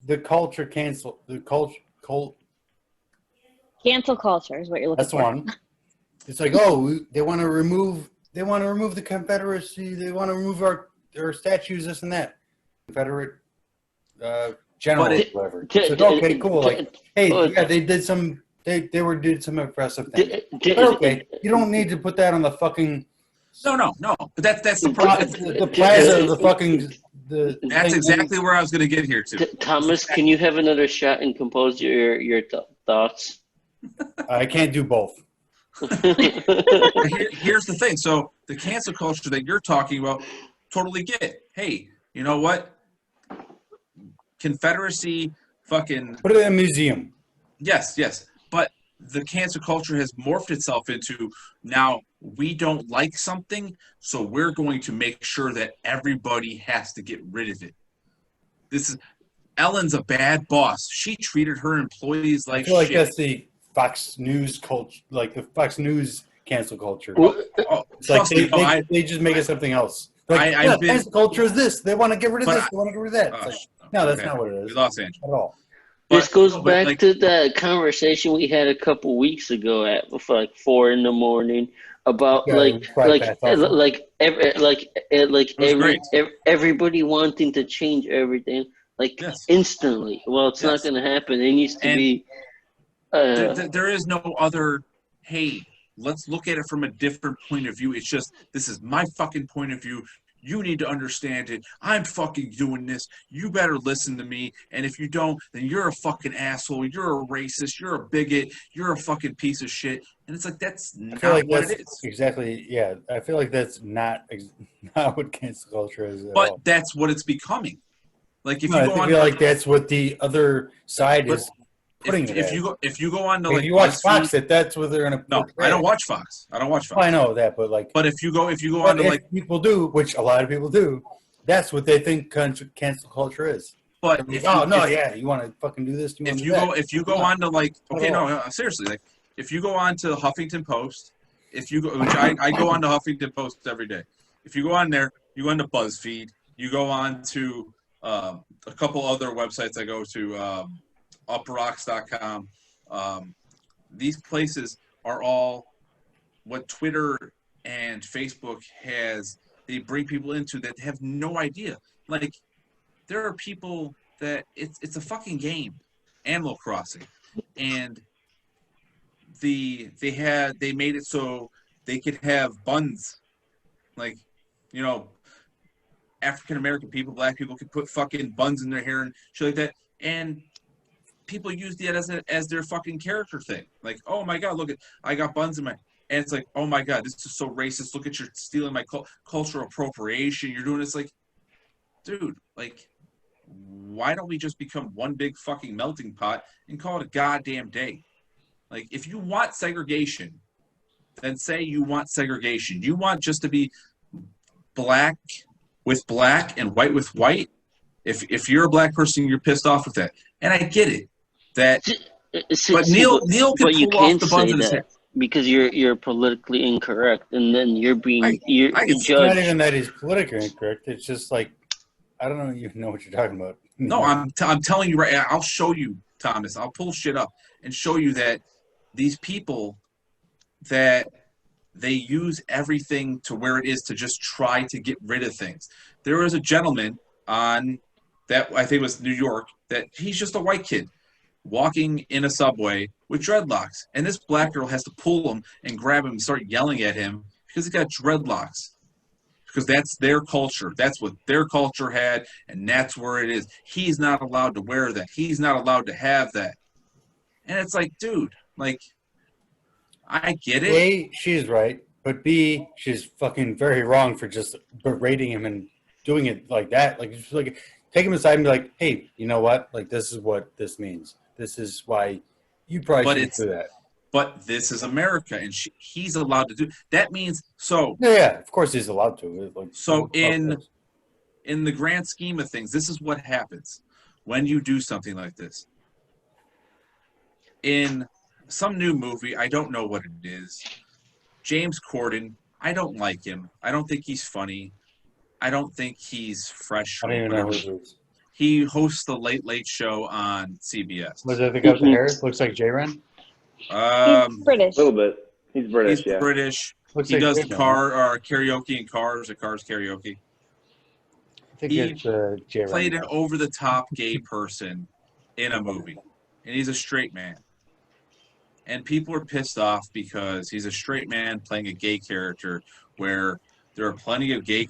the culture cancel the culture. Cancel culture is what you're looking That's for. one. It's like, oh, they want to remove the Confederacy. They want to remove our statues, this and that. Confederate general, whatever. It's like, okay, cool. Like, hey, yeah, they did some. They did some impressive things. But okay, you don't need to put that on the fucking. No. But that's the problem. The plaza, the fucking. That's exactly where I was going to get here too. Thomas, can you have another shot and compose your thoughts? I can't do both. Here's the thing. So the cancel culture that you're talking about, totally get. Hey, you know what? Confederacy, fucking. Put it in a museum. Yes. But the cancel culture has morphed itself into now we don't like something, so we're going to make sure that everybody has to get rid of it. Ellen's a bad boss. She treated her employees like shit. I feel like that's the Fox News culture, like the Fox News cancel culture. It's like they just make it something else. Like, cancel culture is this. They want to get rid of this. They want to get rid of that. No, that's not what it is. Los Angeles. At all. This goes back to that conversation we had a couple weeks ago at like 4 a.m. about everybody wanting to change everything instantly. Well, it's not going to happen. It needs to be. There is no other. Hey, let's look at it from a different point of view. It's just this is my fucking point of view. You need to understand it. I'm fucking doing this. You better listen to me. And if you don't, then you're a fucking asshole. You're a racist. You're a bigot. You're a fucking piece of shit. And it's like, that's not what it is. Exactly. Yeah. I feel like that's not what cancel culture is. But that's what it's becoming. Like, if you go on, like that's what the other side is. If you go on to if you watch Fox, that's what they're gonna. No, I don't watch Fox. Well, I know that, but if you go on to like people do, which a lot of people do, that's what they think cancel culture is. But you want to fucking do this. If you go on to like, okay, no, seriously, like if you go on to Huffington Post, which I go on to Huffington Post every day. If you go on there, you go on to BuzzFeed, you go on to a couple other websites I go to. uprocks.com. These places are all what Twitter and Facebook they bring people into that have no idea. Like, there are people that it's a fucking game, Animal Crossing, and they made it so they could have buns, like, you know, African American people, black people could put fucking buns in their hair and shit like that, and people use that as their fucking character thing. Like, oh my god, look, I got buns in my, and it's like, oh my god, this is so racist. Look at, you're stealing my cultural appropriation. You're doing this. Like, dude, like, why don't we just become one big fucking melting pot and call it a goddamn day? Like, if you want segregation, then say you want segregation. You want just to be black with black and white with white. If you're a black person, you're pissed off with that, and I get it. But Neal can pull off the buns in his hair because you're politically incorrect, and then you're being it's judged. Not even that he's politically incorrect. It's just like, I don't even know what you're talking about. No, I'm telling you right now. I'll show you, Thomas. I'll pull shit up and show you that these people that they use everything to where it is to just try to get rid of things. There was a gentleman on that, I think it was New York, that he's just a white kid walking in a subway with dreadlocks. And this black girl has to pull him and grab him and start yelling at him because he got dreadlocks. Because that's their culture. That's what their culture had, and that's where it is. He's not allowed to wear that. He's not allowed to have that. And it's like, dude, like, I get it. A, she's right, but B, she's fucking very wrong for just berating him and doing it like that. Like, just like, take him aside and be like, hey, you know what? Like, this is what this means. This is why you probably shouldn't do that. But this is America, and he's allowed to do that. Means so. Yeah, of course he's allowed to. Like, so in the grand scheme of things, this is what happens when you do something like this. In some new movie, I don't know what it is. James Corden, I don't like him. I don't think he's funny. I don't think he's fresh. I don't even know who it is. He hosts the Late Late Show on CBS. Was it the guy with the hair? Looks like J-Ren? He's British. A little bit. He's British, He's yeah. British. Looks He like does J-Ren, karaoke in cars, or cars karaoke. I think He it's J-Ren. Played an over-the-top gay person in a movie, and he's a straight man. And people are pissed off because he's a straight man playing a gay character, where there are plenty of gay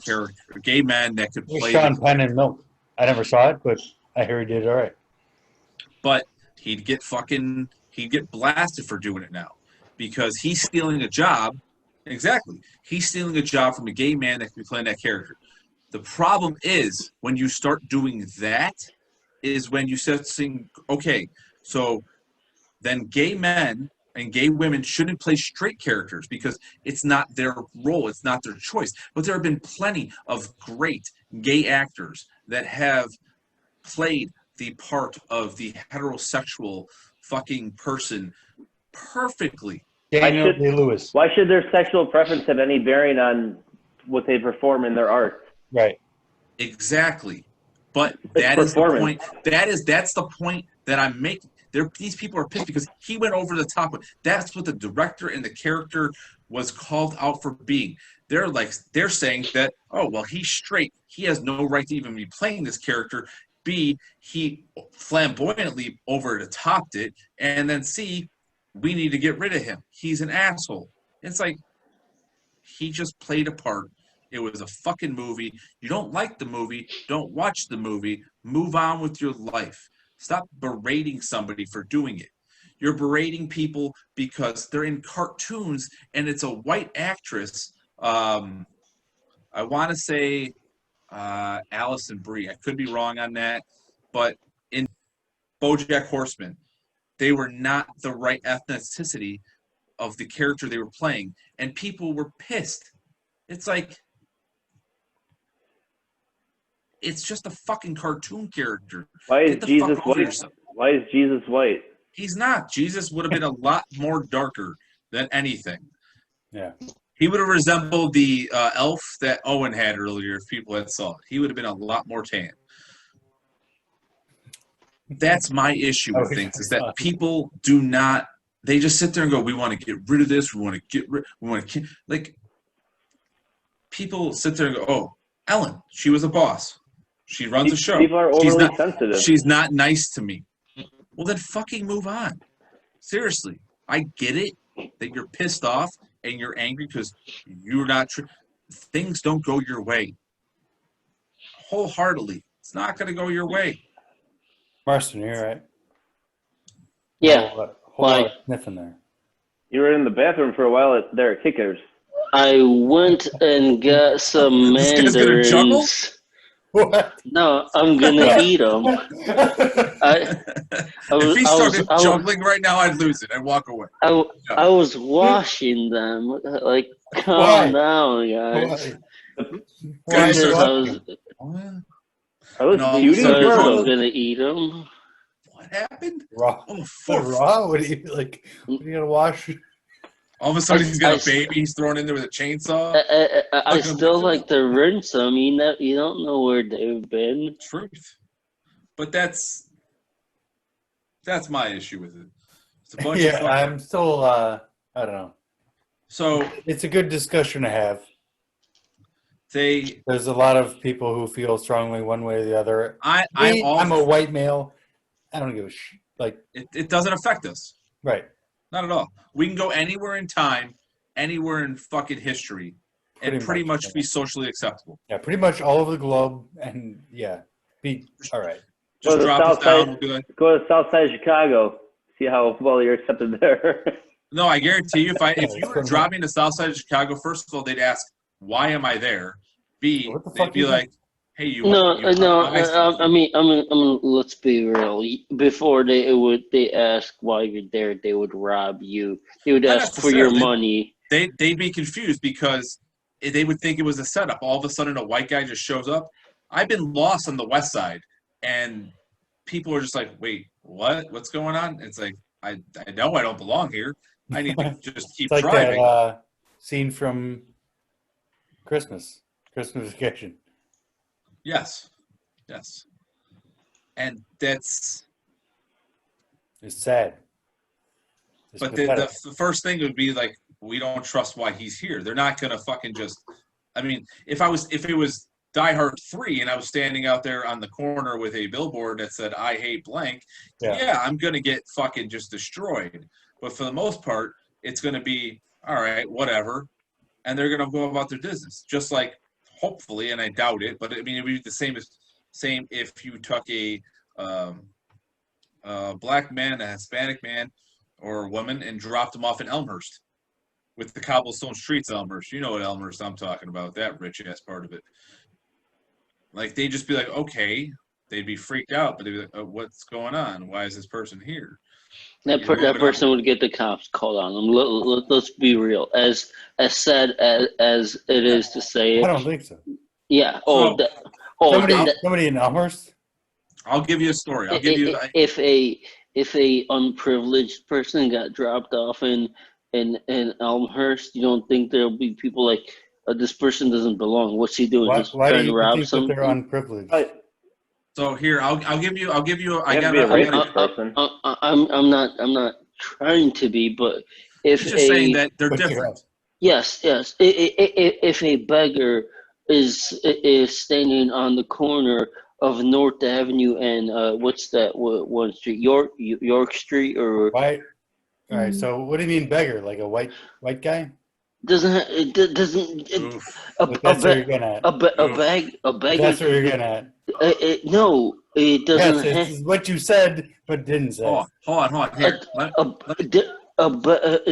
men that could play. Sean Penn and Milk. I never saw it, but I hear he did all right. But he'd get blasted for doing it now, because he's stealing a job. Exactly, he's stealing a job from a gay man that could be playing that character. The problem is when you start doing that, is when you start saying, okay, so then gay men and gay women shouldn't play straight characters because it's not their role, it's not their choice. But there have been plenty of great gay actors that have played the part of the heterosexual fucking person perfectly. Daniel Day-Lewis. Why should their sexual preference have any bearing on what they perform in their art? Right. Exactly. But that is the point. That's the point that I'm making. These people are pissed because he went over the top. That's what the director and the character was called out for being. They're saying that, oh, well, he's straight. He has no right to even be playing this character. B, he flamboyantly over the topped it. And then C, we need to get rid of him. He's an asshole. It's like, he just played a part. It was a fucking movie. You don't like the movie, don't watch the movie. Move on with your life. Stop berating somebody for doing it. You're berating people because they're in cartoons and it's a white actress. I want to say Allison Brie. I could be wrong on that. But in BoJack Horseman, they were not the right ethnicity of the character they were playing. And people were pissed. It's like, it's just a fucking cartoon character. Why is Jesus white? Why is Jesus white? He's not. Jesus would have been a lot more darker than anything. Yeah. He would have resembled the elf that Owen had earlier if people had saw it. He would have been a lot more tan. That's my issue with things, is that people do not, they just sit there and go, we want to get rid of this, like, people sit there and go, oh, Ellen, she was a boss. She runs a show. People are overly sensitive. She's not nice to me. Well, then fucking move on. Seriously. I get it that you're pissed off and you're angry because you're not things don't go your way. Wholeheartedly. It's not going to go your way. Marcin, you're right. Yeah. Hold on, sniffing there. You were in the bathroom for a while there at Kickers. I went and got some mandarins. What? No, I'm gonna eat them. If he started juggling right now, I'd lose it. I'd walk away. I was washing them. Like, calm down, guys. Why? I was shooting I'm gonna eat them. What happened? Raw. Oh, fuck. Raw? What are you gonna wash? All of a sudden, he's got a baby. He's thrown in there with a chainsaw. I still like to rinse them. You don't know where they've been. Truth, but that's my issue with it. It's a bunch of I'm still. I don't know. So it's a good discussion to have. There's a lot of people who feel strongly one way or the other. I'm a white male. I don't give a shit. Like it doesn't affect us. Right. Not at all. We can go anywhere in time, anywhere in fucking history, and pretty much be socially acceptable. Yeah, pretty much all over the globe, and be all right. Just drop us down. We'll be like, go to the south side of Chicago. See how well you're accepted there. No, I guarantee you, if you were dropping to south side of Chicago, first of all, they'd ask, "Why am I there?" B, they'd be like, "Hey, you." I mean, let's be real. Before they ask why you're there, they would rob you. They would ask for your money. They'd be confused because they would think it was a setup. All of a sudden, a white guy just shows up. I've been lost on the west side, and people are just like, "Wait, what? What's going on?" It's like, I know I don't belong here. I need to just keep it's like driving. That scene from Christmas Vacation. Yes. And that's. It's sad. It's But pathetic. the first thing would be like, we don't trust why he's here. They're not gonna fucking just. I mean, if it was Die Hard 3 and I was standing out there on the corner with a billboard that said "I hate blank," yeah, I'm gonna get fucking just destroyed. But for the most part, it's gonna be all right, whatever, and they're gonna go about their business. Just like, hopefully, and I doubt it, but I mean, it would be the same if you took a black man, a Hispanic man, or a woman, and dropped them off in Elmhurst with the cobblestone streets of Elmhurst. You know what Elmhurst I'm talking about, that rich-ass part of it. Like, they'd just be like, okay. They'd be freaked out, but they'd be like, oh, what's going on? Why is this person here? That person would get the cops called on them. Let's be real. As sad as it is to say it. I don't think so. Yeah. Somebody in Elmhurst? I'll give you a story. I'll give you. If a unprivileged person got dropped off in Elmhurst, you don't think there'll be people like, this person doesn't belong. What's he doing? He's Why do trying to you rob think that something? they're unprivileged? So here, I'll give you. I'm I'm not trying to be, but if just saying that they're different. Yes. If a beggar is standing on the corner of North Avenue and what's that one street? York Street or Why? All right. So what do you mean beggar? Like a white guy? Oof. That's what you're getting at. A beggar. That's what you're getting at. No, it doesn't. Yes, it's what you said, but didn't say. Hold on. Here,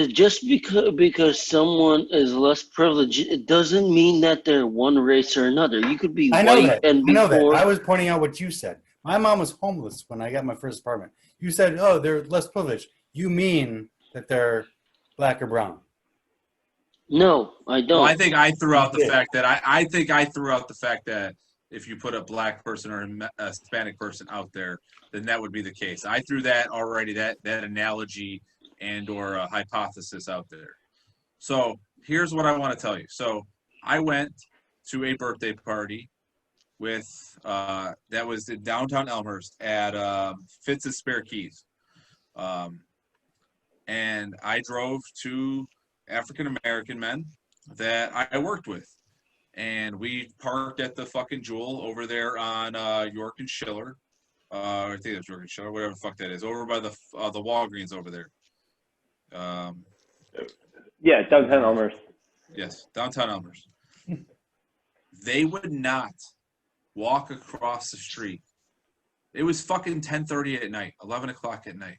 just because someone is less privileged, it doesn't mean that they're one race or another. You could be white and be poor. I was pointing out what you said. My mom was homeless when I got my first apartment. You said, "Oh, they're less privileged." You mean that they're black or brown? No, I don't. Well, I think I threw out the fact that I think I threw out the fact that if you put a black person or a Hispanic person out there, then that would be the case. I threw that already, that analogy and or a hypothesis out there. So here's what I want to tell you. So I went to a birthday party with that was in downtown Elmhurst at Fitz's Spare Keys, and I drove to African American men that I worked with. And we parked at the fucking Jewel over there on York and Schiller. I think that's York and Schiller, whatever the fuck that is. Over by the Walgreens over there. Yeah, downtown Elmhurst. Yes, downtown Elmhurst. They would not walk across the street. It was fucking 10:30 at night, 11 o'clock at night,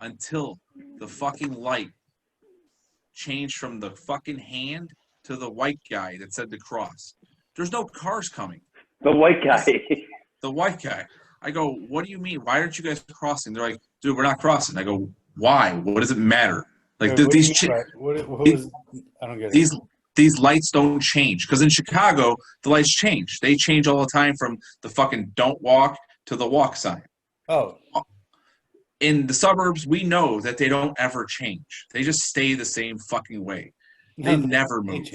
until the fucking light changed from the fucking hand to the white guy that said to cross. There's no cars coming. The white guy. The white guy. I go, what do you mean? Why aren't you guys crossing? They're like, dude, we're not crossing. I go, why? What does it matter? Like Wait, I don't get it. These lights don't change. Because in Chicago, the lights change. They change all the time from the fucking don't walk to the walk sign. Oh. In the suburbs, we know that they don't ever change. They just stay the same fucking way. They never move.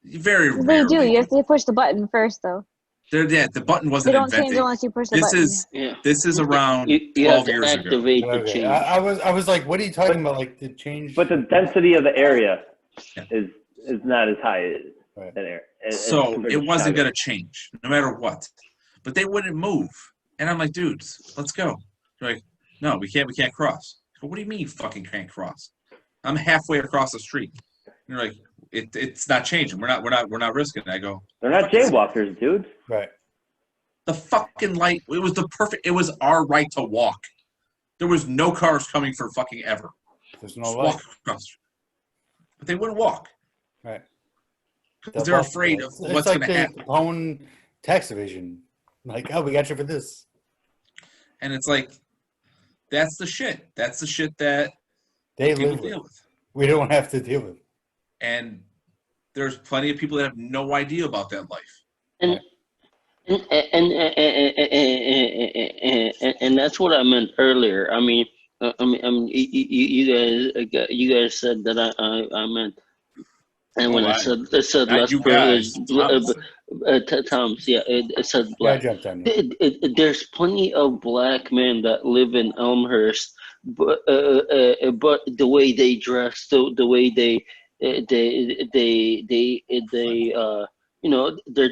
Very rarely. They do. You have to push the button first, though. The button wasn't they don't invented. change unless you push the button. This is around 12 years ago. Okay. I was like, what are you talking about? Like the change? But the density of the area is not as high as that area. So it wasn't going to change, no matter what. But they wouldn't move, and I'm like, dudes, let's go. They're like, no, we can't cross. Go, what do you mean you fucking can't cross? I'm halfway across the street. And they're like, it's not changing. We're not risking it. I go, they're not jaywalkers, dude. Right. The fucking light. It was our right to walk. There was no cars coming for fucking ever. There's no light. But they wouldn't walk. Right. Because they're afraid of what's going to happen. Own tax evasion. Like, oh, we got you for this. And it's like, that's the shit. That's the shit that they people deal with. We don't have to deal with. And there's plenty of people that have no idea about that life. And that's what I meant earlier. I mean, you guys said that I meant And when it said not less you privileged, guys, Thomas, yeah, it said Yeah, I black. jumped on you. There's plenty of black men that live in Elmhurst, but the way they dress, the way their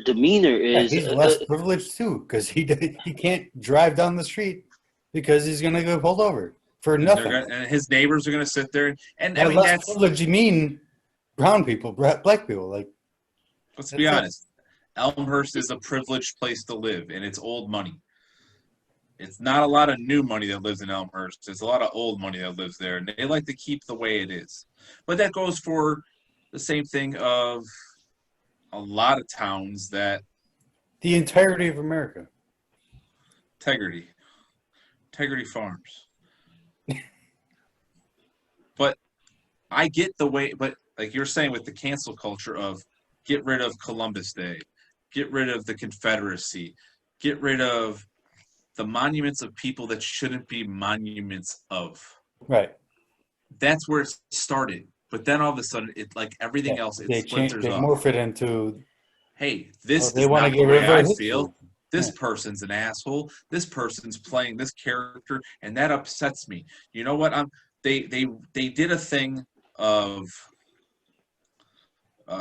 demeanor Yeah, is. he's less privileged too, because he can't drive down the street because he's gonna get pulled over for nothing. and his neighbors are gonna sit there, and By I mean less that's. privilege, you mean brown people, black people, like. Let's be honest. Elmhurst is a privileged place to live, and it's old money. It's not a lot of new money that lives in Elmhurst. It's a lot of old money that lives there, and they like to keep the way it is. But that goes for the same thing of a lot of towns that The entirety of America. integrity farms. But I get the way, but like you're saying with the cancel culture of get rid of Columbus Day, get rid of the Confederacy, get rid of the monuments of people that shouldn't be monuments of. Right. That's where it started. But then all of a sudden, everything else, it splinters They up. morph it into. Hey, this they is want not to the get rid way of our I history. feel. This person's an asshole. This person's playing this character, and that upsets me. You know what? They did a thing of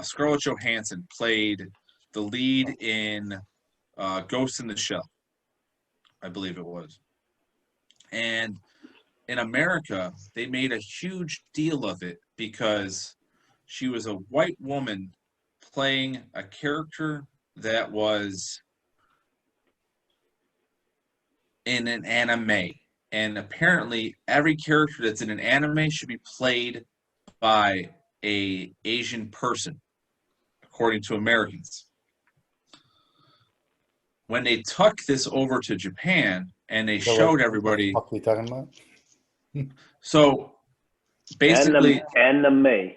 Scarlett Johansson played the lead in Ghost in the Shell, I believe it was. And in America, they made a huge deal of it because she was a white woman playing a character that was in an anime. And apparently every character that's in an anime should be played by an Asian person, according to Americans. When they took this over to Japan and they showed everybody. What are you talking about? So basically. Anime.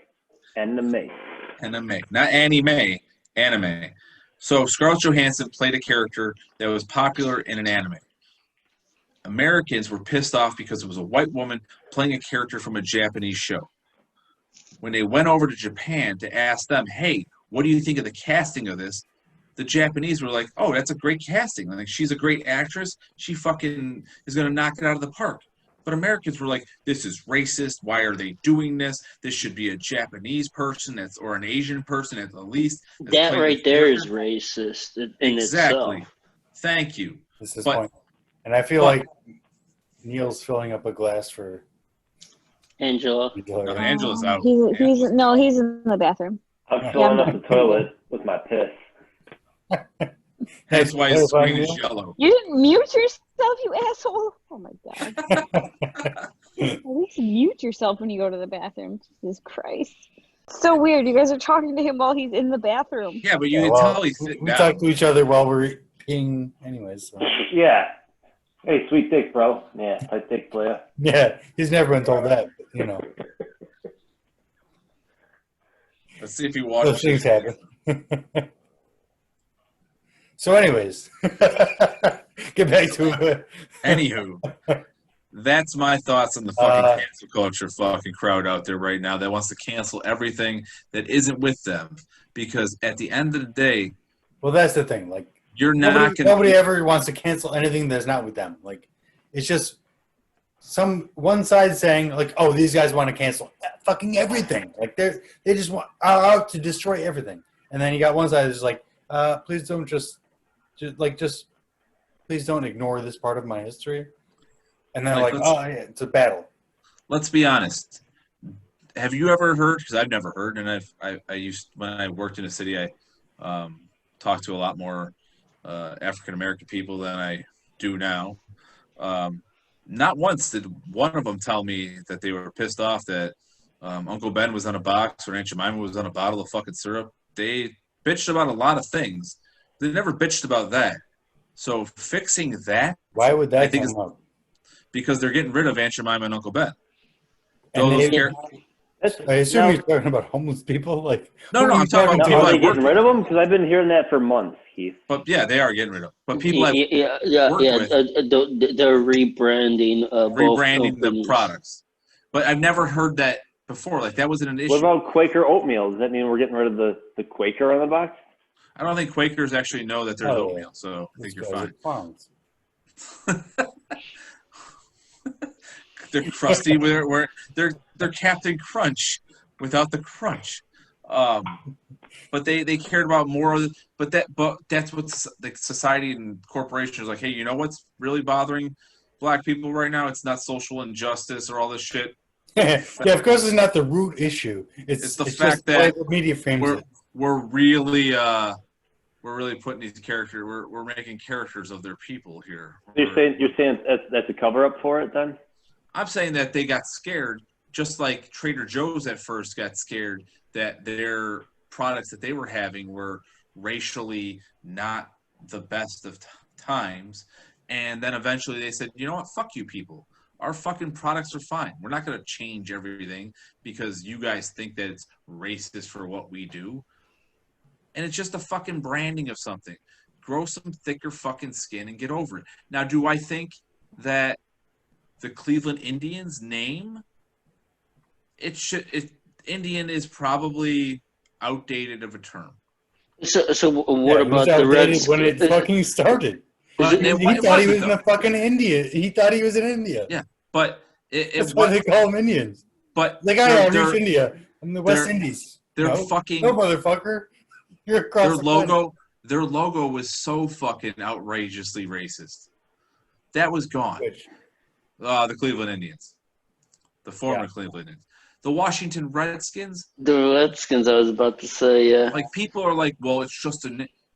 Not anime, anime. So Scarlett Johansson played a character that was popular in an anime. Americans were pissed off because it was a white woman playing a character from a Japanese show. When they went over to Japan to ask them, hey, what do you think of the casting of this? The Japanese were like, oh, that's a great casting. Like, she's a great actress. She fucking is going to knock it out of the park. But Americans were like, this is racist. Why are they doing this? This should be a Japanese person or an Asian person at the least. That right there is racist in exactly. itself. Thank you. This is point. And I feel like Neal's filling up a glass for Angela. No, Angela's out. He's in the bathroom. I'm filling up the toilet with my piss. That's why his screen is yellow. You didn't mute yourself, you asshole. Oh my god. At least mute yourself when you go to the bathroom. Jesus Christ. So weird. You guys are talking to him while he's in the bathroom. Yeah, but you can tell he's sitting we down. talk to each other while we're peeing anyways. So. Yeah. Hey, sweet dick, bro. Yeah, tight dick, player. Yeah, he's never been told that, but, you know. Let's see if he watches. Those things happen. So anyways, get back to it. Anywho, that's my thoughts on the fucking cancel culture fucking crowd out there right now that wants to cancel everything that isn't with them. Because at the end of the day, well, that's the thing. Like, you're nobody ever wants to cancel anything that's not with them. Like, it's just one side saying like, "Oh, these guys want to cancel fucking everything." Like they just want out to destroy everything. And then you got one side that's like, "Please don't just please don't ignore this part of my history." And then "Oh, yeah, it's a battle." Let's be honest. Have you ever heard? Because I've never heard, and I used when I worked in a city, I talked to a lot more African American people than I do now. Not once did one of them tell me that they were pissed off that Uncle Ben was on a box or Aunt Jemima was on a bottle of fucking syrup. They bitched about a lot of things. They never bitched about that. So fixing that, why would that? I think come up? Because they're getting rid of Aunt Jemima and Uncle Ben. I assume you're talking about homeless people. Like no, I'm talking about people are they getting rid of them? Because I've been hearing that for months, Keith. But yeah, they are getting rid of them. But people they're rebranding. Rebranding the products. But I've never heard that before. Like that wasn't an issue. What about Quaker oatmeal? Does that mean we're getting rid of the Quaker on the box? I don't think Quakers actually know that there's oatmeal, so I think you're fine. Clowns. They're crusty. They're Captain Crunch without the crunch. But they cared about more. But that's what the society and corporations are like. Hey, you know what's really bothering black people right now? It's not social injustice or all this shit. Yeah, of course, it's not the root issue. It's the fact that the media frames it. We're really putting these characters. We're making characters of their people here. You're saying that's a cover up for it then? I'm saying that they got scared, just like Trader Joe's at first got scared that their products that they were having were racially not the best of times. And then eventually they said, you know what, fuck you people. Our fucking products are fine. We're not going to change everything because you guys think that it's racist for what we do. And it's just a fucking branding of something. Grow some thicker fucking skin and get over it. Now, do I think that the Cleveland Indians name, Indian is probably outdated of a term. So what about the Reds? When it fucking started. He thought he was in the fucking India. He thought he was in India. Yeah, but that's why they call them Indians. But the guy reached India. I'm the West Indies. They're fucking no motherfucker. You're across their logo was so fucking outrageously racist. That was gone. The Cleveland Indians, the former Cleveland Indians. The Washington Redskins. The Redskins, I was about to say, yeah. Like, people are like, well, it's just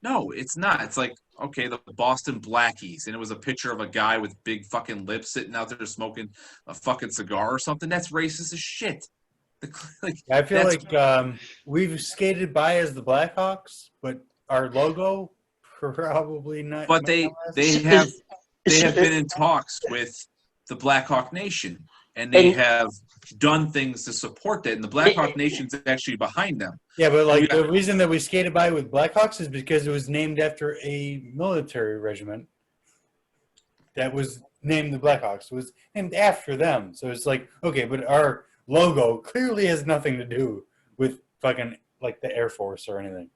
no, it's not. It's like, okay, the Boston Blackies, and it was a picture of a guy with big fucking lips sitting out there smoking a fucking cigar or something. That's racist as shit. I feel like we've skated by as the Blackhawks, but our logo probably not. But they have been in talks with the Blackhawk Nation, and they have done things to support that, and the Blackhawk Nation's actually behind them. Yeah, but like the reason that we skated by with Blackhawks is because it was named after a military regiment that was named the Blackhawks. It was named after them. So it's like, okay, but our logo clearly has nothing to do with fucking like the Air Force or anything.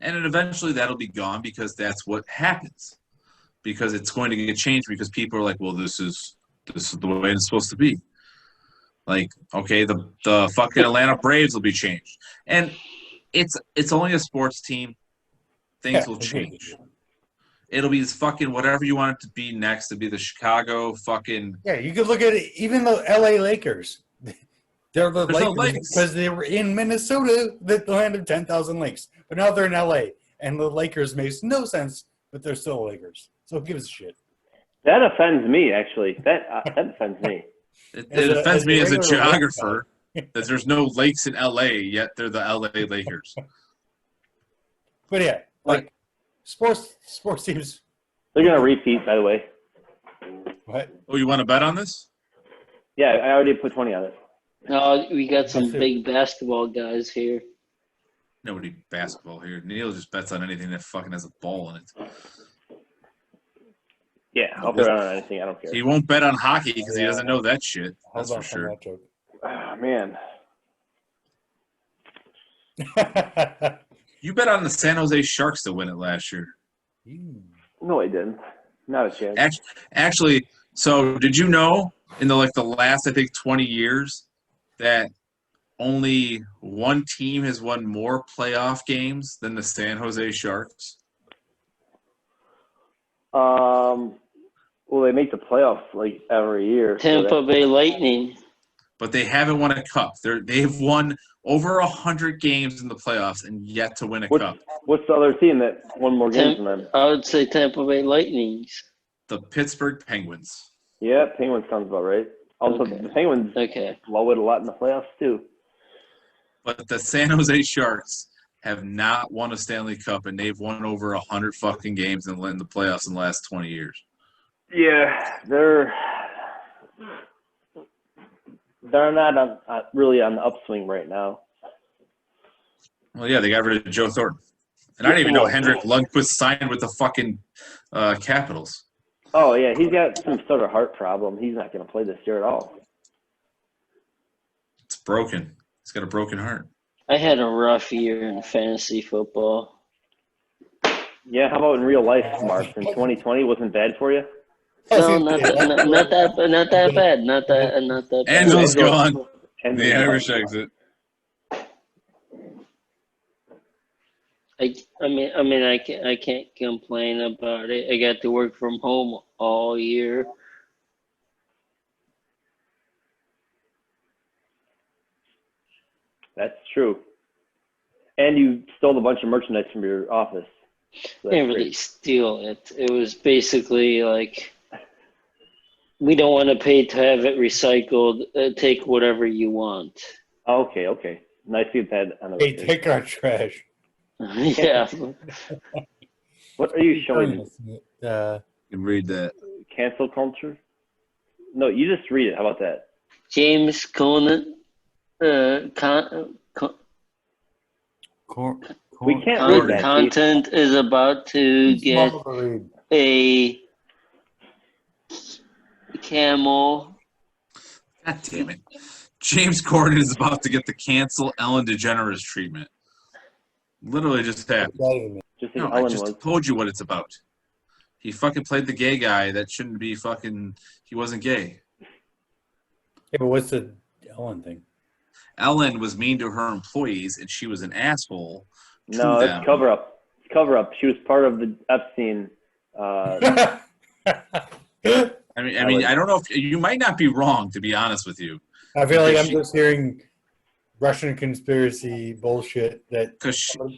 And then eventually that'll be gone because that's what happens. Because it's going to get changed because people are like, well, this is the way it's supposed to be. Like, okay, the fucking Atlanta Braves will be changed. And it's only a sports team. Things will change. It'll be fucking whatever you want it to be next. To be the Chicago fucking... Yeah, you could look at it. Even the L.A. Lakers. They're the Lakers because they were in Minnesota, the land of 10,000 lakes. But now they're in L.A. And the Lakers makes no sense, but they're still Lakers. So give us a shit. That offends me, actually. That offends me. It offends me as a geographer that there's no lakes in LA, yet they're the LA Lakers. But yeah, like sports teams. They're gonna repeat, by the way. What? Oh, you want to bet on this? Yeah, I already put 20 on it. No, we got some big basketball guys here. Nobody basketball here. Neal just bets on anything that fucking has a ball in it. Yeah, I'll bet on anything. I don't care. He won't bet on hockey because he doesn't know that shit. That's for sure. Oh, man. You bet on the San Jose Sharks to win it last year. No, I didn't. Not a chance. Actually, so did you know in the last, I think, 20 years that only one team has won more playoff games than the San Jose Sharks? Well, they make the playoffs like every year. Tampa Bay Lightning. But they haven't won a cup. They've won over 100 games in the playoffs and yet to win a cup. What's the other team that won more games than them? I would say Tampa Bay Lightnings. The Pittsburgh Penguins. Yeah, Penguins sounds about right. Also, the Penguins blow it a lot in the playoffs too. But the San Jose Sharks have not won a Stanley Cup, and they've won over 100 fucking games in the playoffs in the last 20 years. Yeah, they're not really on the upswing right now. Well, yeah, they got rid of Joe Thornton. And I didn't even know Henrik Lundqvist signed with the fucking Capitals. Oh, yeah, he's got some sort of heart problem. He's not going to play this year at all. broken. He's got a broken heart. I had a rough year in fantasy football. Yeah, how about in real life, Marcin? 2020 wasn't bad for you? No, not that bad. Not that bad. Angela's gone. And The Irish exit. I mean, I can't complain about it. I got to work from home all year. That's true. And you stole a bunch of merchandise from your office. So Didn't really steal it. It was basically like, we don't want to pay to have it recycled. Take whatever you want. Okay. Nice to get that on the Hey, record. take our trash. Yeah. What are you showing me? You can read that. Cancel culture? No, you just read it. How about that? James Conant. We can't read that. Content is about to get a camel. God damn it. James Corden is about to get the cancel Ellen DeGeneres treatment. Literally just happened. Just as No, I Ellen just was. told you what it's about. He fucking played the gay guy that shouldn't be fucking. He wasn't gay. Yeah, but what's the Ellen thing? Ellen was mean to her employees, and she was an asshole. No, them. it's cover up. It's cover up. She was part of the Epstein. I mean, I don't know if you might not be wrong, to be honest with you. I feel like I'm just hearing Russian conspiracy bullshit that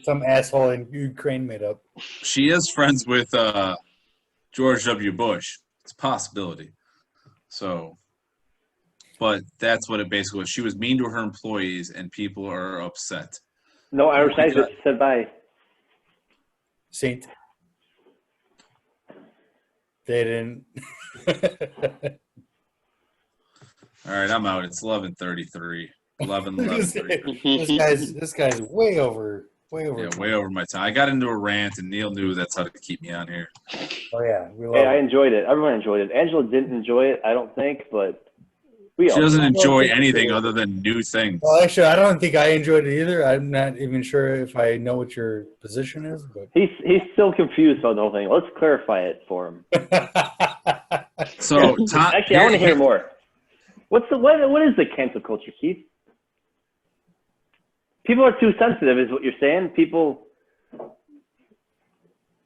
some asshole in Ukraine made up. She is friends with George W. Bush. It's a possibility. So, but that's what it basically was. She was mean to her employees, and people are upset. No Irish exit said bye. Saint. They didn't. All right, I'm out. It's 11:33. 11:33. This guy's way over. Yeah, way over my time. I got into a rant, and Neal knew that's how to keep me on here. Oh yeah, Hey, I enjoyed it. Everyone enjoyed it. Angela didn't enjoy it, I don't think, but we all. She doesn't enjoy anything other than new things. Well, actually, I don't think I enjoyed it either. I'm not even sure if I know what your position is, but He's still confused about the whole thing. Let's clarify it for him. So, Tom, Actually, I want to hear more. What is the cancel culture, Keith? People are too sensitive, is what you're saying. People.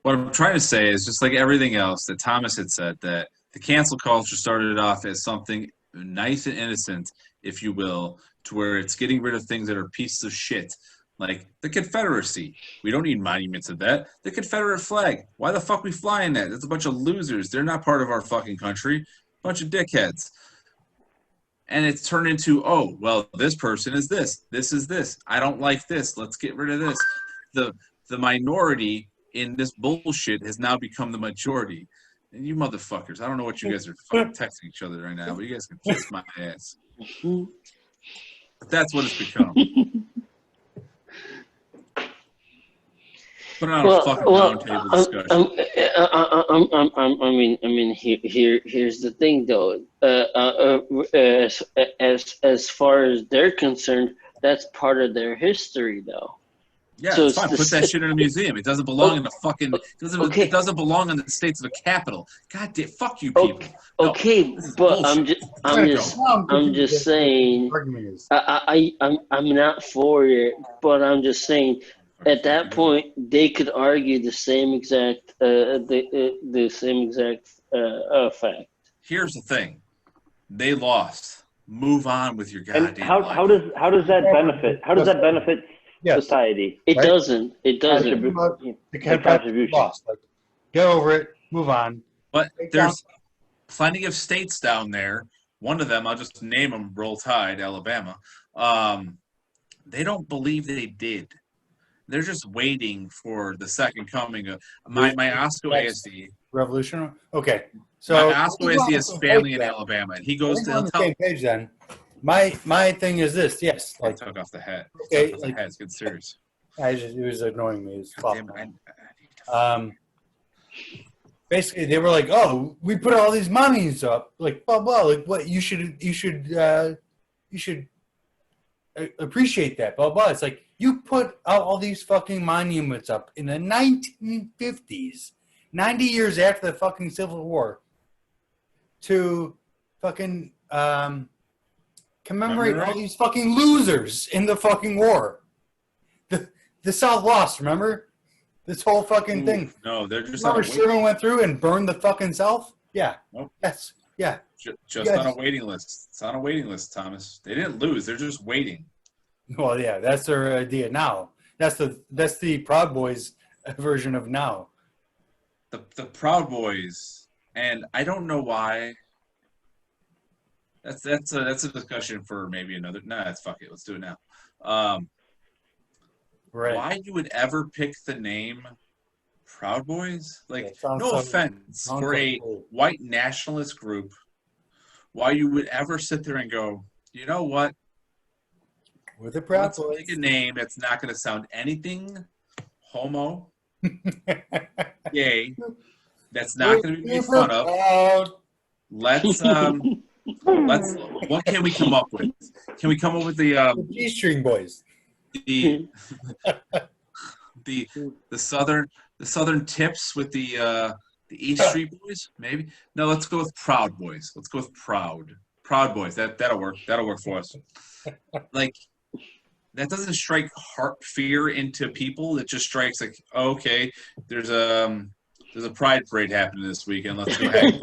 What I'm trying to say is just like everything else that Thomas had said, that the cancel culture started off as something nice and innocent, if you will, to where it's getting rid of things that are pieces of shit. Like the Confederacy. We don't need monuments of that. The Confederate flag. Why the fuck we flying that? That's a bunch of losers. They're not part of our fucking country. Bunch of dickheads. And it's turned into, oh, well, this person is this. This is this. I don't like this. Let's get rid of this. The minority in this bullshit has now become the majority. And you motherfuckers, I don't know what you guys are fucking texting each other right now, but you guys can kiss my ass. But that's what it's become. Put on a fucking roundtable discussion. I mean, here's the thing, though. As far as they're concerned, that's part of their history, though. Yeah, So it's fine. Put that shit in a museum. It doesn't belong in the fucking. It doesn't belong in the states of the capital. God damn, fuck you people. Okay, but I'm just saying. I'm not for it, but I'm just saying. At that point, they could argue the same exact fact. Here's the thing: they lost. Move on with your goddamn And how life. does that benefit? How does that benefit society? It Right? doesn't. It doesn't. The contribution lost. Like, get over it. Move on. But there's plenty of states down there. One of them, I'll just name them: Roll Tide, Alabama. They don't believe they did. They're just waiting for the second coming of my Oscar ASD. Revolution. Okay, so My Oscar ASD has family in Alabama, and he goes to on the same page. Then my thing is this. Yes, I like took off the hat. Okay, Took off the hat. It's good serious. it was annoying me. It was God damn it, basically, they were like, "Oh, we put all these monuments up, like blah blah. Like what? You should appreciate that, blah, blah. It's like, you put out all these fucking monuments up in the 1950s, 90 years after the fucking Civil War, to fucking commemorate all these fucking losers in the fucking war. The South lost, remember? This whole fucking thing. No, they're just remember Sherman went through and burned the fucking South? Yeah. Nope. Yes. Yeah. Just on a waiting list. It's on a waiting list, Thomas. They didn't lose. They're just waiting. Well, yeah, that's their idea now. That's the Proud Boys version of now. The Proud Boys, and I don't know why. That's a discussion for maybe another. Nah, fuck it. Let's do it now. Right. Why you would ever pick the name Proud Boys? Like, no offense for a white nationalist group. Why you would ever sit there and go, you know what? We're the Proud Let's Boys. pick a name that's not going to sound anything homo, gay. That's not going to be made fun of. Let's what can we come up with? Can we come up with the G-string boys? The southern tips with the East Street Boys, maybe? No, let's go with Proud Boys. Let's go with Proud Boys. That'll work. That'll work for us. Like, that doesn't strike fear into people. It just strikes like, oh, okay, there's a pride parade happening this weekend. Let's go ahead.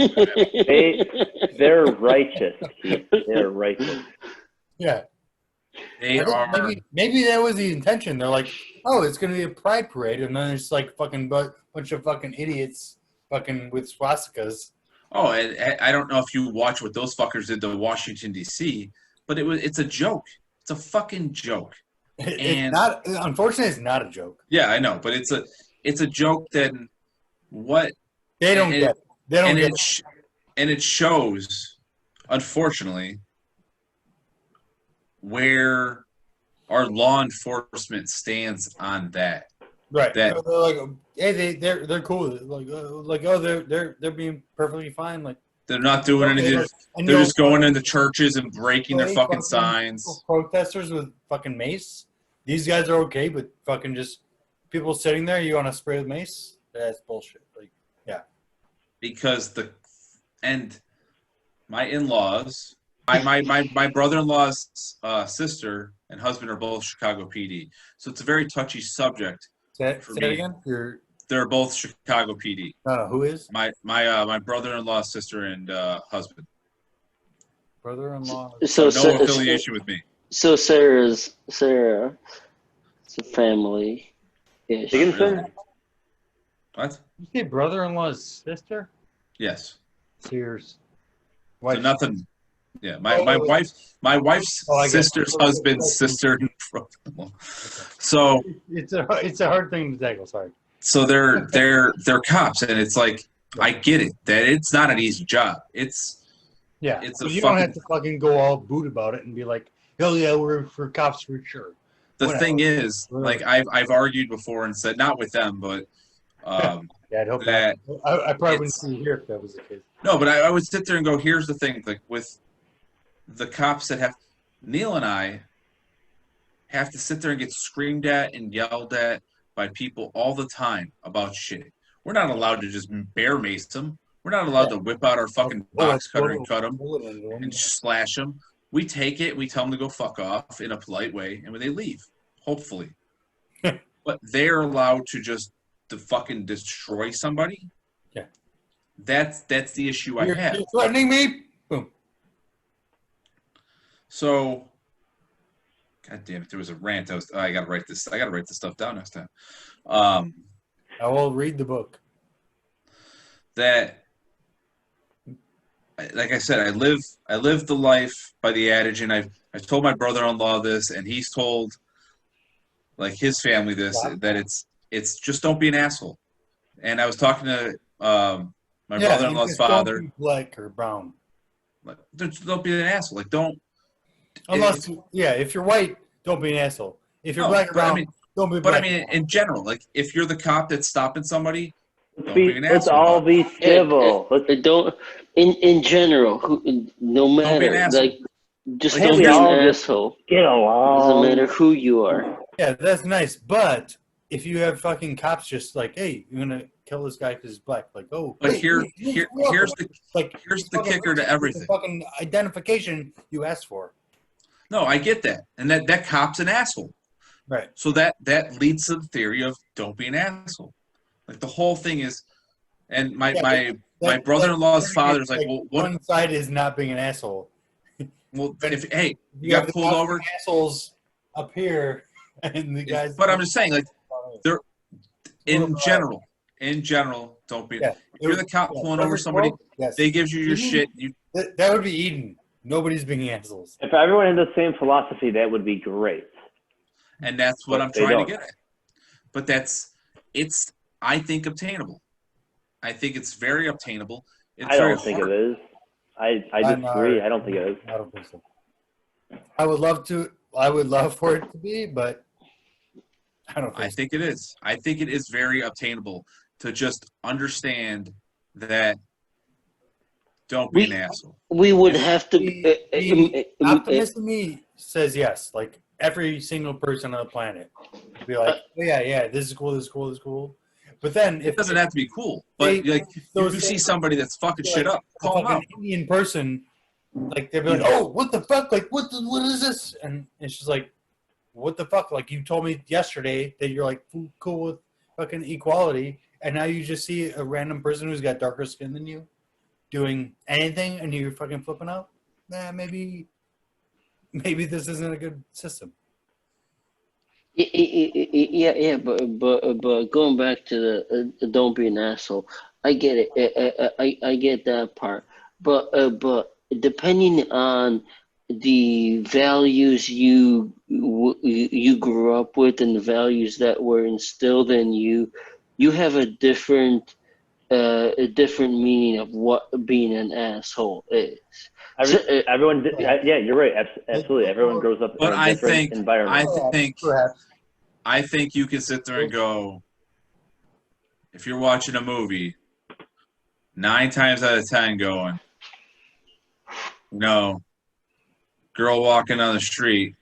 They're righteous, Keith. They're righteous. Yeah. They are. Maybe that was the intention. They're like, oh, it's going to be a pride parade, and then it's like fucking bunch of fucking idiots fucking with swastikas. Oh, and I don't know if you watch what those fuckers did to Washington, D.C., but it's a joke. It's a fucking joke. It's not. Unfortunately, it's not a joke. Yeah, I know, but it's a joke. Then what? They don't get. They don't get. And it shows, unfortunately, where our law enforcement stands on that. Right. They're like, hey, they're cool. Like oh, they're being perfectly fine. Like, they're not doing anything. They're just going into churches and breaking their fucking signs. Protesters with fucking mace. These guys are okay, but fucking just people sitting there. You want to spray with mace? That's bullshit. Like, yeah. Because my in-laws, my brother-in-law's sister and husband are both Chicago PD, so it's a very touchy subject. Say it again. They're both Chicago PD. Who is? My brother-in-law's sister and husband. Brother-in-law. So no affiliation with me. So Sarah. It's a family. Dickinson? What? You say brother-in-law's sister? Yes. Sears. So nothing. Yeah, my wife's sister's husband's sister. So it's a hard thing to tackle. Sorry. So they're cops, and it's like, I get it that it's not an easy job. It's you don't have to fucking go all boot about it and be like, hell yeah, we're cops for sure. The thing is, like I've argued before and said, not with them, but yeah, I'd hope that I probably wouldn't see you here if that was the case. No, but I would sit there and go, here's the thing, like with the cops that have Neal and I have to sit there and get screamed at and yelled at by people all the time about shit. We're not allowed to just bear mace them. We're not allowed to whip out our fucking box cutter and cut them and slash them. We take it, we tell them to go fuck off in a polite way, and when they leave, hopefully. But they're allowed to fucking destroy somebody. Yeah. That's the issue I have. You're threatening me? Boom. So, God damn it, there was a rant. I gotta write this stuff down next time. I will read the book. That, like I said, I live the life by the adage, and I've told my brother-in-law this, and he's told like his family this, that it's just don't be an asshole. And I was talking to my brother-in-law's father. Don't be black or brown. Like, don't be an asshole. Like, don't. Unless, if you're white, don't be an asshole. If you're black or brown, don't be black. But I mean, in general, like, if you're the cop that's stopping somebody, don't be an asshole. Let's all be civil. Don't. In general, no matter, like, Just Can't don't we be all an just asshole. get along? Doesn't matter who you are. Yeah, that's nice. But if you have fucking cops just like, hey, you're gonna kill this guy because he's black, like, oh, But hey, here's like the fucking kicker to racist with everything. the fucking identification you asked for. No, I get that, and that cop's an asshole. Right. So that leads to the theory of don't be an asshole. Like the whole thing is, and my brother-in-law's father's like, well, what? One side is not being an asshole. Well, But if hey, you have got the pulled over. assholes up here, and the guys. But I'm just saying, like, they're in general, don't be. Yeah. If you're the cop pulling over Perfect somebody, world, yes. they gives you your shit. You That would be Eden. Nobody's being assholes. If everyone had the same philosophy, that would be great. and that's what But I'm they trying don't. to get at. But it's I think obtainable. I think it's very obtainable. It's I very don't think hard. it is. I disagree. I don't think it is. I don't think so. I would love for it to be, but I don't think I think it is. I think it is very obtainable to just understand that don't be an asshole. We would have to. The optimist in me says yes. Like every single person on the planet would be like, oh, yeah, this is cool. But then It doesn't have to be cool. But like you see somebody that's fucking shit up, call them out. An Indian person, like they'll be like, oh, what the fuck? Like what is this? And it's just like, what the fuck? Like you told me yesterday that you're like cool with fucking equality, and now you just see a random person who's got darker skin than you doing anything, and you're fucking flipping out. Nah, maybe this isn't a good system. Yeah, but going back to the don't be an asshole. I get it. I get that part. But depending on the values you grew up with and the values that were instilled in you, you have a different meaning of what being an asshole is. Everyone, yeah, you're right. Absolutely, everyone grows up But in a different environment. I think you can sit there and go, if you're watching a movie, 9 times out of 10 going, girl walking on the street,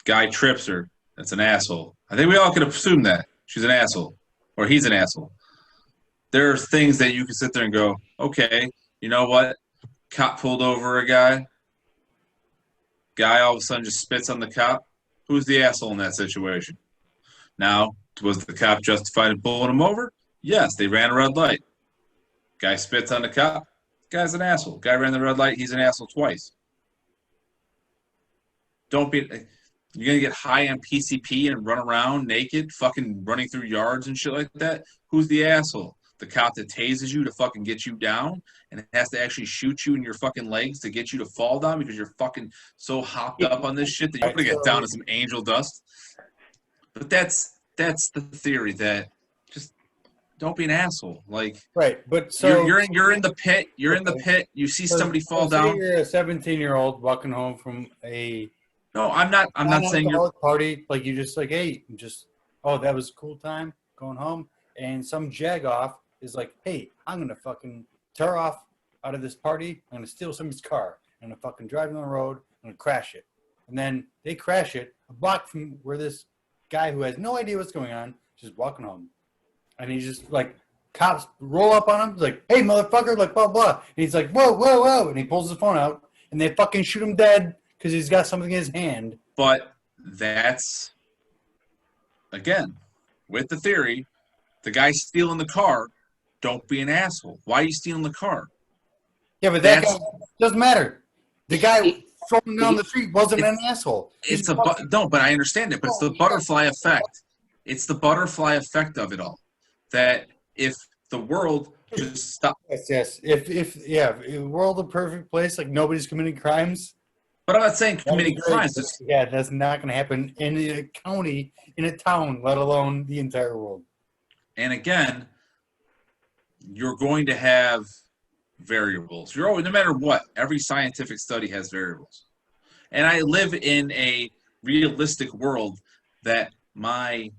guy trips her, that's an asshole. I think we all can assume that. She's an asshole. Or he's an asshole. There are things that you can sit there and go, okay, you know what? Cop pulled over a guy. Guy all of a sudden just spits on the cop. Who's the asshole in that situation? Now, was the cop justified in pulling him over? Yes, they ran a red light. Guy spits on the cop. Guy's an asshole. Guy ran the red light. He's an asshole twice. Don't be... You're going to get high on PCP and run around naked, fucking running through yards and shit like that? Who's the asshole? The cop that tases you to fucking get you down and has to actually shoot you in your fucking legs to get you to fall down because you're fucking so hopped up on this shit that you're going to get down to some angel dust? But that's the theory, that just don't be an asshole. Like, right, but so you're in the pit. You're in the pit. You see somebody fall down. You're a 17-year-old walking home from a No, I'm not saying you're party. Like you just like, hey, that was a cool time going home. And some jagoff is like, hey, I'm gonna fucking tear off out of this party. I'm gonna steal somebody's car. I'm gonna fucking drive down the road. I'm gonna crash it. And then they crash it a block from where this guy who has no idea what's going on just walking home. And he's just like, cops roll up on him. He's like, hey, motherfucker, like blah blah. And he's like, whoa, and he pulls his phone out, and they fucking shoot him dead because he's got something in his hand. But that's, again, with the theory, the guy stealing the car, don't be an asshole. Why are you stealing the car? Yeah, but that guy doesn't matter. The guy throwing down the street wasn't an asshole. But I understand it. But it's the butterfly effect. It's the butterfly effect of it all. That if the world just stopped. Yes. If a world a perfect place, like nobody's committing crimes. But I'm not saying committing crimes. Yeah, that's not going to happen in a county, in a town, let alone the entire world. And again, you're going to have variables. You're always, no matter what, every scientific study has variables. And I live in a realistic world that my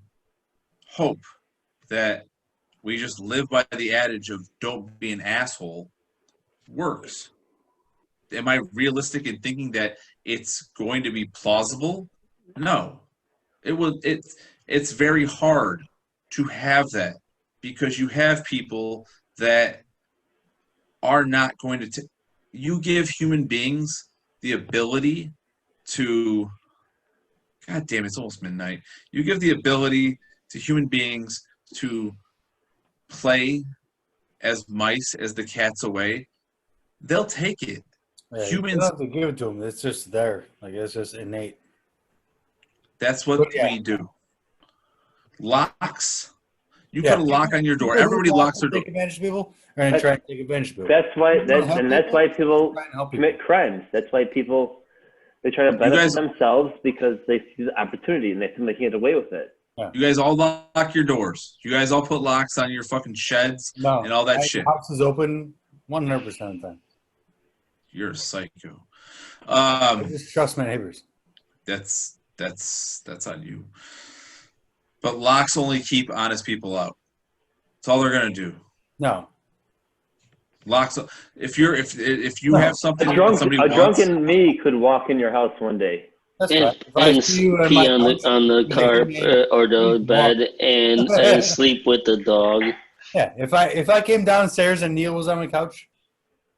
hope that we just live by the adage of don't be an asshole works. am I realistic in thinking that it's going to be plausible? No. It's very hard to have that because you have people that are not going to you give human beings the ability to God damn, it's almost midnight. You give the ability to human beings to play as mice as the cat's away. They'll take it. Yeah, Humans. you don't have to give it to them. It's just there. Like it's just innate. That's what we do. Locks. You put a lock on your door. People Everybody locks their door. Take advantage of people are going to try and take advantage of people. That's why people commit crimes. That's why people they try to benefit themselves because they see the opportunity and they think they can get away with it. Yeah. You guys all lock your doors. You guys all put locks on your fucking sheds and all that shit. The house is open 100% of the time. You're a psycho. Just trust my neighbors. That's on you. But locks only keep honest people out. That's all they're gonna do. No. Locks. If you have something a drunken me could walk in your house one day. That's right. And pee on the carpet or the bed and sleep with the dog. Yeah, if I came downstairs and Neal was on my couch,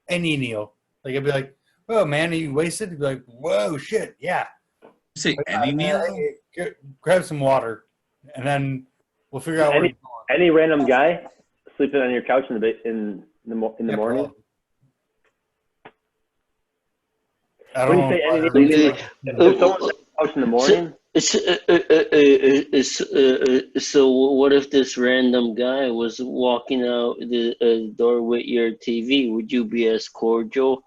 any Neal, like I'd be like, "Oh man, are you wasted?" He'd be like, "Whoa, shit, yeah." You say any Neal? Grab some water, and then we'll figure out. Any random guy sleeping on your couch in the morning. I don't when you say if someone's on the couch in the morning. So what if this random guy was walking out the door with your TV? Would you be as cordial?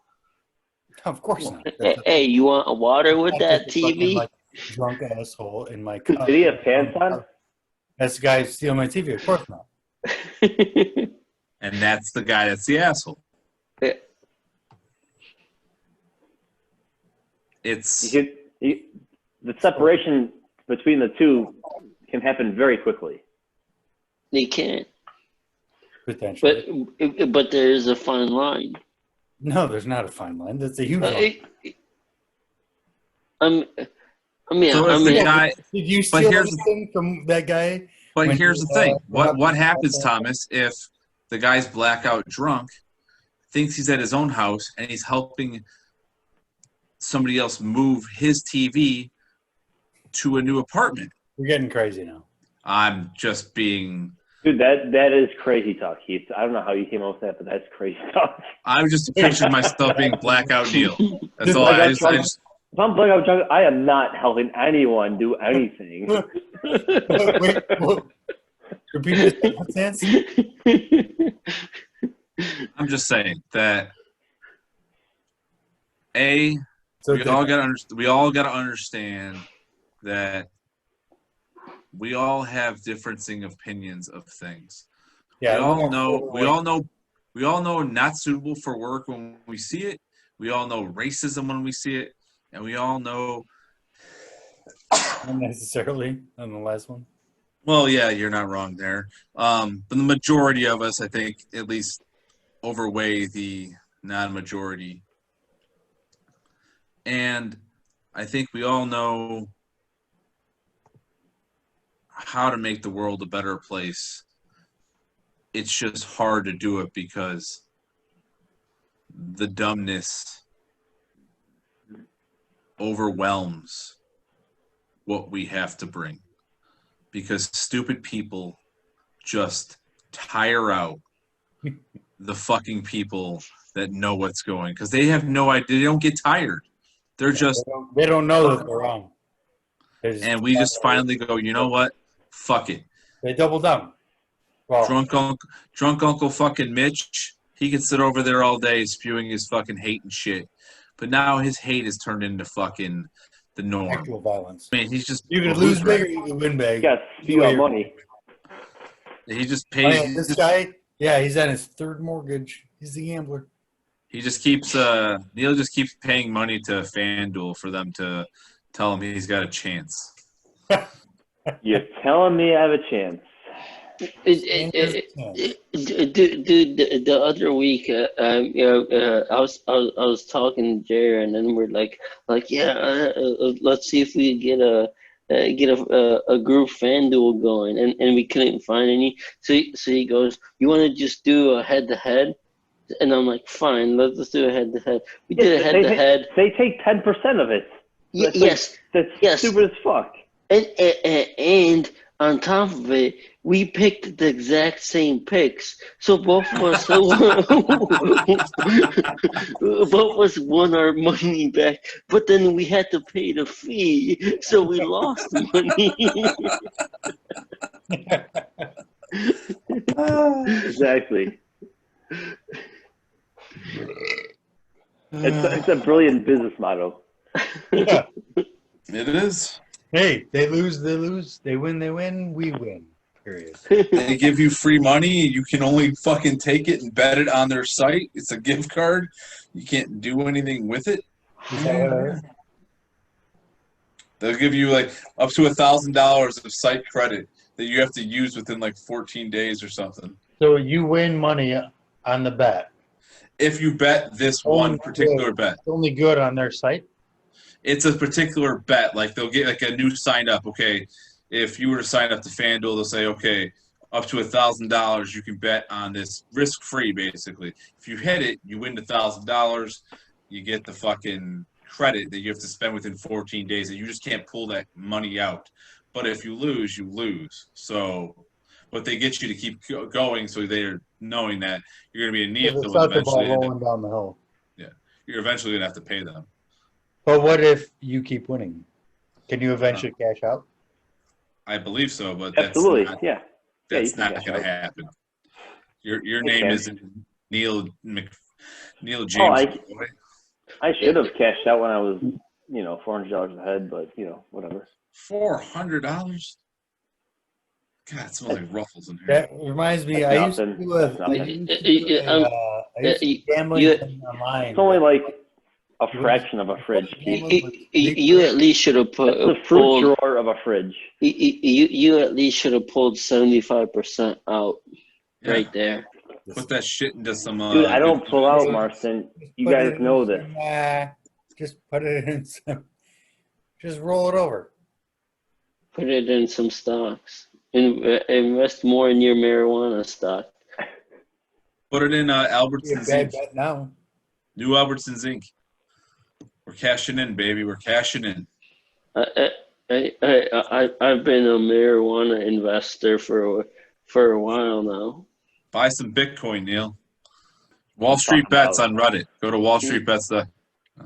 Of course not. Hey, you want a water with that TV? Like, drunk asshole in my cup. Did he have pants on? That's the guy stealing my TV. Of course not. And that's the guy that's the asshole. It's the separation between the two can happen very quickly. They can't. Potentially. But there is a fine line. No, there's not a fine line. That's a huge line. Did you steal anything from that guy? But here's the thing. What happens, Thomas, if the guy's blackout drunk, thinks he's at his own house, and he's helping somebody else move his TV to a new apartment? We're getting crazy now. I'm just being... Dude, that is crazy talk, Keith. I don't know how you came up with that, but that's crazy talk. I was just picturing myself being blackout Neal. That's all. If I'm blackout drunk, I am not helping anyone do anything. Wait. Repeat this sentence. I'm just saying that we all got to understand that we all have differing opinions of things. Yeah, we all know not suitable for work when we see it. We all know racism when we see it, and we all know unnecessarily on the last one. Well, yeah, you're not wrong there. But the majority of us, I think, at least overweigh the non-majority. And I think we all know how to make the world a better place. It's just hard to do it because the dumbness overwhelms what we have to bring. Because stupid people just tire out the fucking people that know what's going. Because they have no idea. They don't get tired. They're just... They don't know that they're wrong. And we just finally go, you know what? Fuck it. They double down. Well, drunk Uncle fucking Mitch, he can sit over there all day spewing his fucking hate and shit. But now his hate has turned into fucking the norm. Actual violence. I mean, he's just... You can lose big or you can win big. Yes, you got money. He just pays... this guy, yeah, he's on his third mortgage. He's the gambler. He just keeps... Neal just keeps paying money to FanDuel for them to tell him he's got a chance. You're telling me I have a chance. Dude, the other week, I was talking to Jerry, and then we're like, yeah, let's see if we can get a group FanDuel going, and we couldn't find any. So he goes, you want to just do a head to head? And I'm like, fine, let's do a head to head. We did a head to head. They take 10% of it. Yes, that's stupid as fuck. And on top of it, we picked the exact same picks. So both of us won our money back, but then we had to pay the fee, so we lost money. Exactly. It's a brilliant business model. Yeah. It is. Hey, they lose, they lose. They win, we win. Period. They give you free money. You can only fucking take it and bet it on their site. It's a gift card. You can't do anything with it. Is that what it is? They'll give you like up to $1,000 of site credit that you have to use within like 14 days or something. So you win money on the bet. If you bet this one particular bet. It's only good on their site? It's a particular bet. Like they'll get like a new sign up. Okay, if you were to sign up to FanDuel, they'll say, okay, up to $1,000 you can bet on this risk free. Basically, if you hit it, you win the $1,000. You get the fucking credit that you have to spend within 14 days, and you just can't pull that money out. But if you lose, you lose. So, but they get you to keep going, so they're knowing that you're going to be a Neal. It's not the ball rolling down the hill. Yeah, you're eventually going to have to pay them. But what if you keep winning? Can you eventually cash out? I believe so, but Absolutely, that's not going to happen. Your name isn't Neal James. Oh, I should have cashed out when I was, $400 ahead, but whatever. $400? God, it smells like Ruffles in here. That reminds me, I used to do gambling online. It's only like a fraction of a fridge. You at least should have put the fruit drawer of a fridge. You at least should have pulled 75% out right there. Put that shit into some. Dude, I don't pull out, Marcin. You guys know this. Just put it in some. Just roll it over. Put it in some stocks. Invest more in your marijuana stock. Put it in Albertsons Inc. Bet now. New Albertsons Inc. We're cashing in, baby. We're cashing in. I've been a marijuana investor for a while now. Buy some Bitcoin, Neal. Wall Street Bets on Reddit. Go to Wall Street Bets.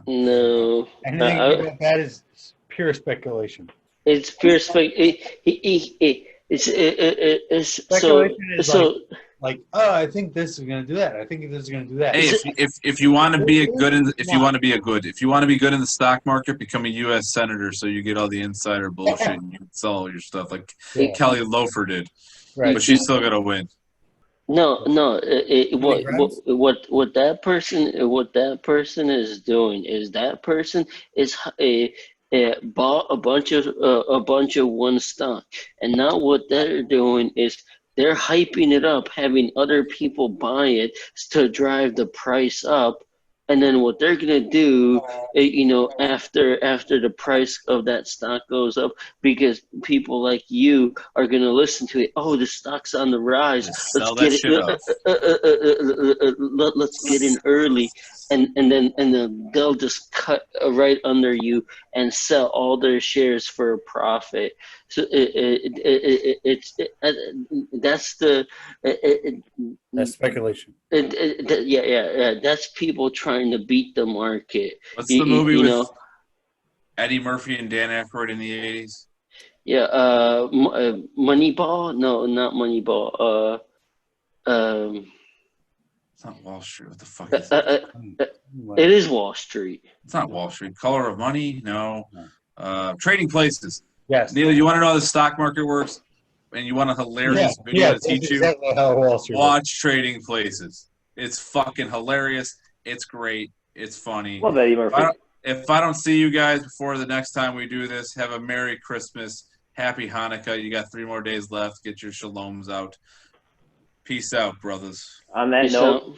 No. Anything about that is pure speculation. It's pure speculation. I think this is going to do that. I think this is going to do that. Hey, if you want to be good in the stock market, become a U.S. senator, so you get all the insider bullshit and you can sell all your stuff like Kelly Loeffler did. Right. But she's still gonna win. No. What that person is doing is that person is bought a bunch of one stock, and now what they're doing is they're hyping it up, having other people buy it to drive the price up. And then what they're gonna do, after the price of that stock goes up, because people like you are gonna listen to it. Oh, the stock's on the rise. Let's get in early, and then they'll just cut right under you and sell all their shares for a profit. So that's speculation. That's people trying to beat the market. What's the movie with Eddie Murphy and Dan Aykroyd in the 80s? Yeah, Moneyball? No, not Moneyball. It's not Wall Street. What the fuck is it? It is Wall Street. It's not Wall Street. Color of Money? No. Trading Places. Yes. Neal, you want to know how the stock market works? And you want a hilarious video to teach exactly how Wall Street Watch Trading Places. It's fucking hilarious. It's great. It's funny. Love Eddie Murphy. If I don't see you guys before the next time we do this, have a Merry Christmas Happy Hanukkah. You got 3 more days left. Get your shaloms out. Peace out, brothers. On that Peace note, out.